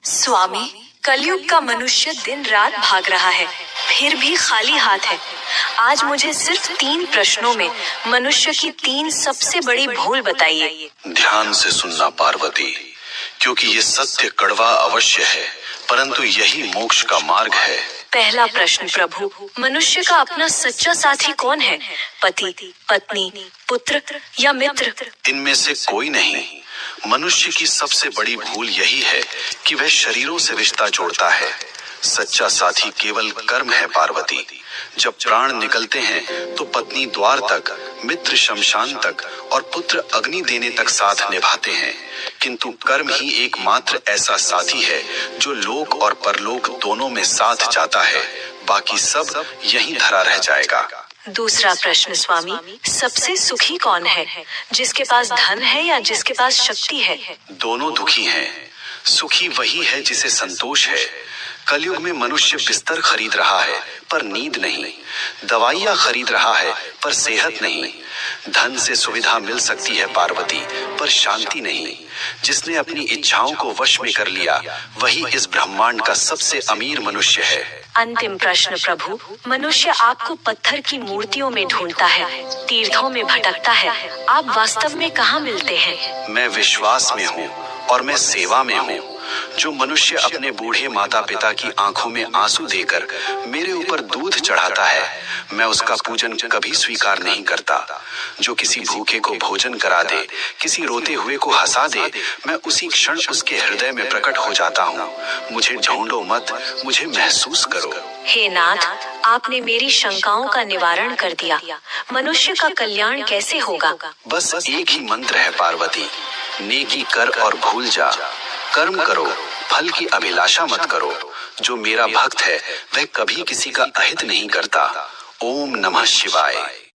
स्वामी, कलयुग का मनुष्य दिन रात भाग रहा है, फिर भी खाली हाथ है। आज मुझे सिर्फ 3 प्रश्नों में मनुष्य की 3 सबसे बड़ी भूल बताइए। ध्यान से सुनना पार्वती, क्योंकि ये सत्य कड़वा अवश्य है, परंतु यही मोक्ष का मार्ग है। पहला प्रश्न प्रभु, मनुष्य का अपना सच्चा साथी कौन है? पति, पत्नी, पुत्र या मित्र? इनमें से कोई नहीं। मनुष्य की सबसे बड़ी भूल यही है कि वह शरीरों से रिश्ता जोड़ता है। सच्चा साथी केवल कर्म है पार्वती। जब प्राण निकलते हैं तो पत्नी द्वार तक, मित्र शमशान तक और पुत्र अग्नि देने तक साथ निभाते हैं, किंतु कर्म ही एकमात्र ऐसा साथी है जो लोक और परलोक दोनों में साथ जाता है। बाकी सब यहीं धरा रह जाएगा। दूसरा प्रश्न स्वामी, सबसे सुखी कौन है? जिसके पास धन है या जिसके पास शक्ति है? दोनों दुखी हैं। सुखी वही है जिसे संतोष है। कलयुग में मनुष्य बिस्तर खरीद रहा है पर नींद नहीं, दवाइयाँ खरीद रहा है पर सेहत नहीं। धन से सुविधा मिल सकती है पार्वती, पर शांति नहीं। जिसने अपनी इच्छाओं को वश में कर लिया वही इस ब्रह्मांड का सबसे अमीर मनुष्य है। अंतिम प्रश्न प्रभु, मनुष्य आपको पत्थर की मूर्तियों में ढूंढता है, तीर्थों में भटकता है, आप वास्तव में कहाँ मिलते हैं? मैं विश्वास में हूँ और मैं सेवा में हूँ। जो मनुष्य अपने बूढ़े माता पिता की आंखों में आंसू देकर मेरे ऊपर दूध चढ़ाता है, मैं उसका पूजन कभी स्वीकार नहीं करता। जो किसी भूखे को भोजन करा दे, किसी रोते हुए को हंसा दे, मैं उसी क्षण उसके हृदय में प्रकट हो जाता हूँ। मुझे ढूंढो मत, मुझे महसूस करो। हे नाथ, आपने मेरी शंकाओं का निवारण कर दिया। मनुष्य का कल्याण कैसे होगा? बस एक ही मंत्र है पार्वती, नेकी कर और भूल जा। कर्म करो, फल की अभिलाषा मत करो। जो मेरा भक्त है वह कभी किसी का अहित नहीं करता। ओम नमः शिवाय।